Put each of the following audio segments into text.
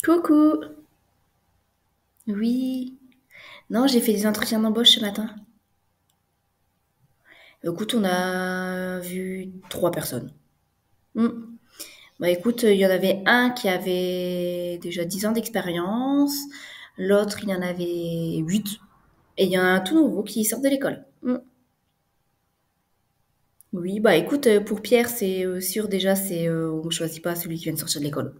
Coucou. Oui. Non, j'ai fait des entretiens d'embauche ce matin. Écoute, on a vu 3 personnes. Hmm. Bah écoute, il y en avait un qui avait déjà 10 ans d'expérience, l'autre il en avait 8, et il y en a un tout nouveau qui sort de l'école. Hmm. Oui, bah écoute, pour Pierre, c'est sûr déjà, on choisit pas celui qui vient de sortir de l'école.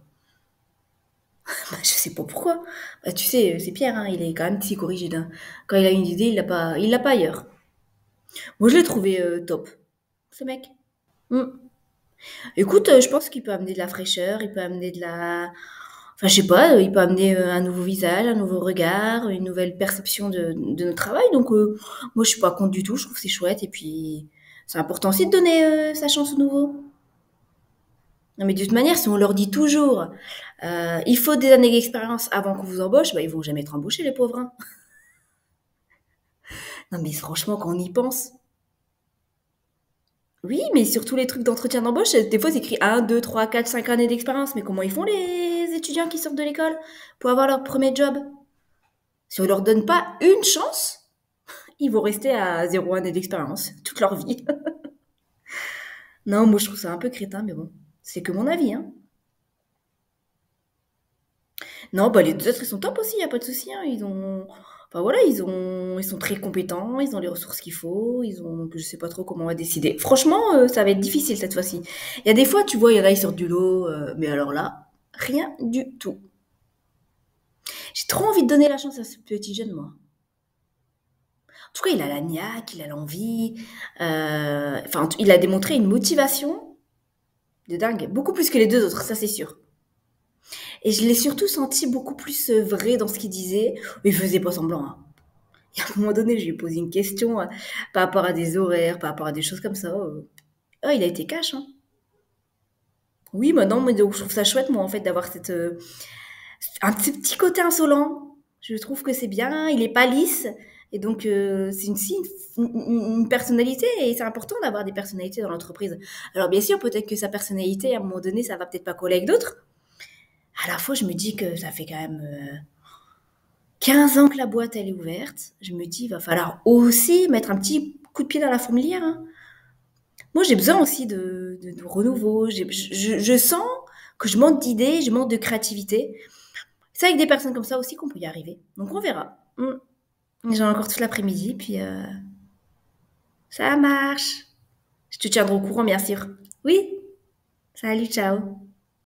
Bah, je sais pas pourquoi. Bah tu sais, c'est Pierre, hein, il est quand même psychorigide, hein. Quand il a une idée, il l'a pas ailleurs. Moi, je l'ai trouvé top, ce mec. Mm. Écoute, je pense qu'il peut amener de la fraîcheur, il peut amener de la... Enfin, je sais pas, il peut amener un nouveau visage, un nouveau regard, une nouvelle perception de notre travail. Donc, moi, je suis pas contre du tout, je trouve que c'est chouette. Et puis, c'est important aussi de donner sa chance aux nouveaux. Non, mais de toute manière, si on leur dit toujours, il faut des années d'expérience avant qu'on vous embauche, bah, ils vont jamais être embauchés, les pauvres, hein. Non, mais franchement, quand on y pense, oui, mais sur tous les trucs d'entretien d'embauche, des fois, c'est écrit 1, 2, 3, 4, 5 années d'expérience. Mais comment ils font les étudiants qui sortent de l'école pour avoir leur premier job? Si on leur donne pas une chance, ils vont rester à 0 année d'expérience toute leur vie. Non, moi, je trouve ça un peu crétin, mais bon, c'est que mon avis, hein. Non, bah, les deux autres, ils sont top aussi, y a pas de souci, hein. Enfin voilà, ils sont très compétents, ils ont les ressources qu'il faut, donc je sais pas trop comment on va décider. Franchement, ça va être difficile cette fois-ci. Il y a des fois, tu vois, il y en a, ils sortent du lot, mais alors là, rien du tout. J'ai trop envie de donner la chance à ce petit jeune, moi. En tout cas, il a la niaque, il a l'envie, enfin, il a démontré une motivation de dingue, beaucoup plus que les deux autres, ça c'est sûr. Et je l'ai surtout senti beaucoup plus vrai dans ce qu'il disait. Il faisait pas semblant, hein. Et à un moment donné, je lui ai posé une question par rapport à des horaires, par rapport à des choses comme ça. Oh, il a été cash, hein. Oui, bah non, mais donc, je trouve ça chouette, moi, en fait, d'avoir un petit côté insolent. Je trouve que c'est bien, il est pas lisse. Et donc, c'est une personnalité, et c'est important d'avoir des personnalités dans l'entreprise. Alors, bien sûr, peut-être que sa personnalité, à un moment donné, ça va peut-être pas coller avec d'autres. À la fois, je me dis que ça fait quand même 15 ans que la boîte, elle est ouverte. Je me dis, il va falloir aussi mettre un petit coup de pied dans la fourmilière, hein. Moi, j'ai besoin aussi de renouveau. Je sens que je manque d'idées, je manque de créativité. C'est avec des personnes comme ça aussi qu'on peut y arriver. Donc, on verra. J'ai encore tout l'après-midi, puis ça marche. Je te tiendrai au courant, bien sûr. Oui, salut, ciao.